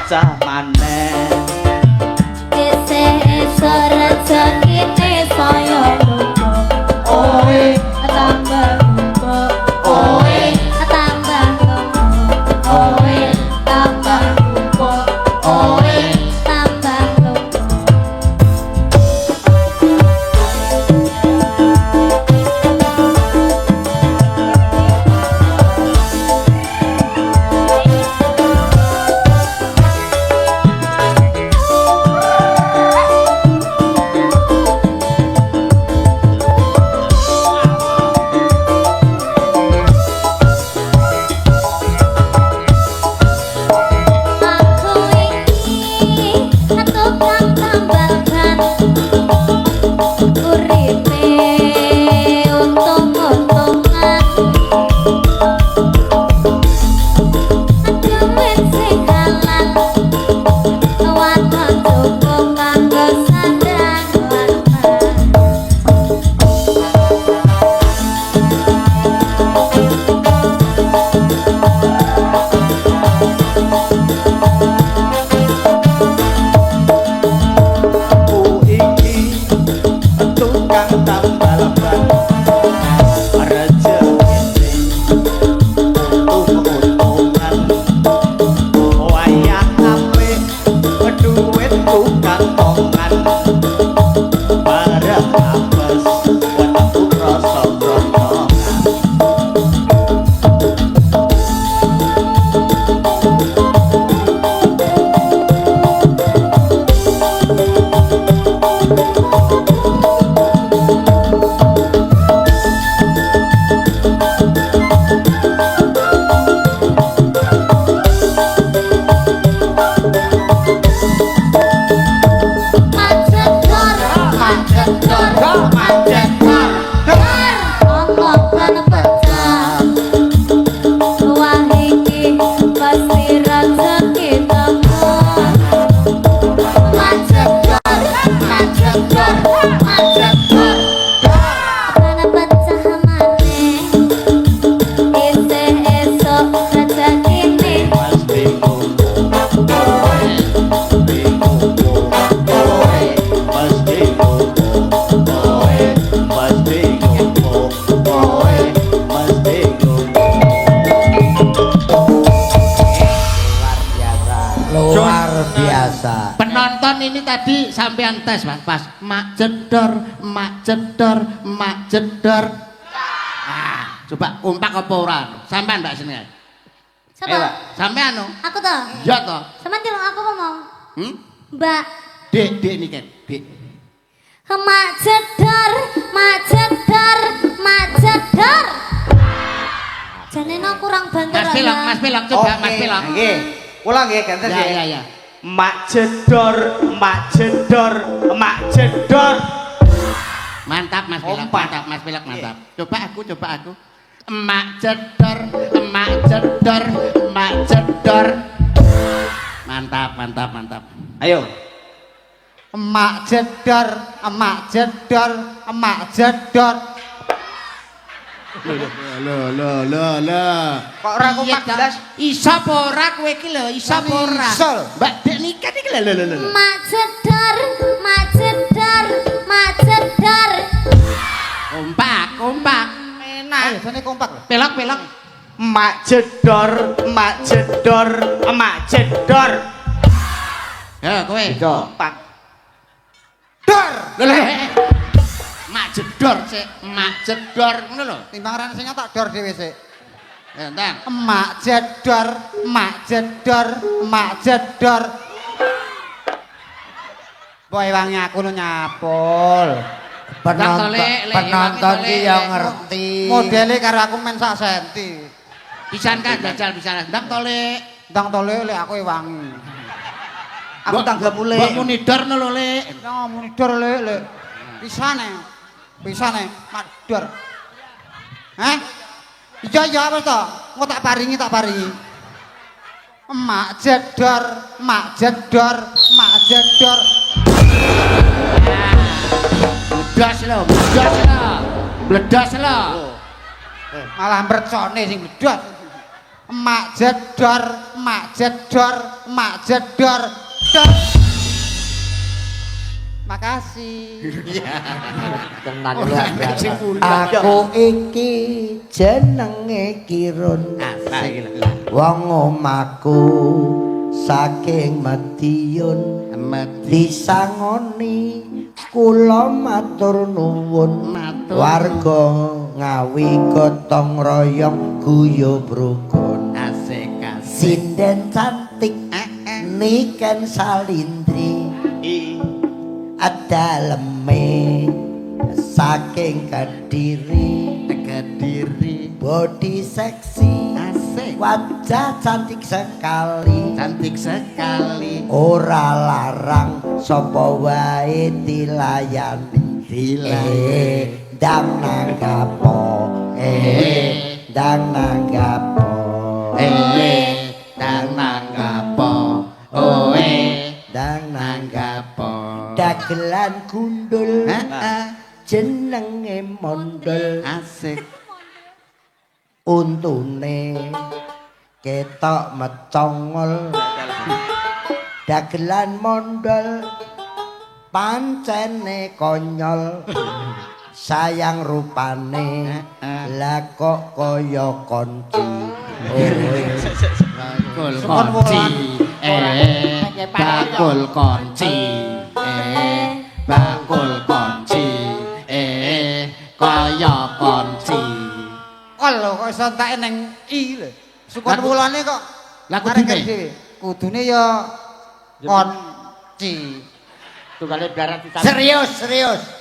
pecah maneh esuk rezekine saya lupa oe tambah lupa oe tambah lupa oe tambah lupa oe tambah lupa Penonton ini tadi sampean tes pas mak jedor, mak jedor, mak jedor. Ah, coba kompak apa ora? Sampean Mbak sini. Siapa? Sampean no? Aku toh. Iya toh. Sampean delok aku ngomong. Mbak. Dek ini kan, Dek. Mak jedor, mak jedor, mak jedor. Janena kurang banter. Mas Pilok coba Mas Pilok. Nggih. Ulang nggih ganten ya. Ya ya. Mak jedor, mak jedor, mak jedor. Mantap Mas Pilok, mantap Mas Pilok, mantap. Coba aku. Emak jedor, emak jedor, emak jedor. Mantap. Ayo. Emak jedor, emak jedor, emak jedor. Loh. Kok ora kompak blas? Iso apa ora kowe iki lho, iso apa ora? Mbak Dek nikah iki lho. Mak jedor, mak jedor, mak jedor. Kompak. Enak. Ayo jane kompak lho. Pelok. Mak jedor, mak jedor, emak jedor. Ya kowe. Kompak. Dor. Mak jedor sik, mak jedor ngono lho. Timbangan sing tak dor dhewe sik. Ya, Tang. Emak jedor, emak jedor, emak jedor. Boy wangi aku lu nyapul. Penonton ki yang ngerti. Modele karo aku men sak senti. Pisan kan jajal pisan. Ndang tole. Ndang tole lek aku wangi. Aku tanggap mulai. Mbok munidor lho, Lek. Ya munidor lek. Pisane mador. Hah? Iya wis to. Engko tak paringi. Emak jedor, emak jedor, emak jedor. Bledas lho. Malah mercone sing bledos. Emak jedor, mak jedor, mak jedor. Dor. Makasih. Tenan luar biasa. Aku Aku iki jenenge Kirun. Asik. Wong omahku saking Madiun. Disangoni kula matur nuwun. Warga Ngawi gotong royong guyub rukun. Asik. Sinden cantik niken salindri. Adaleme saking Kediri body seksi Asik. wajah cantik sekali Cantik sekali. ora larang sapa wae dilayani dang nanggapo dang nanggapo Dan nanggapo. Oe. dang Nanggapo. dagelan gundul Heeh. jenenge mondol Asik. untune ketok mecongol dagelan mondol pancene konyol sayang rupane lah kok kaya konci Bakul kunci. Bakul kunci. Bakul kunci. Kaya kunci. Kok lho kok iso entek ning I lho. Sukun wulane kok. Lah kudune? Arek dhewe. Kudune ya konci. tunggale darat di serius serius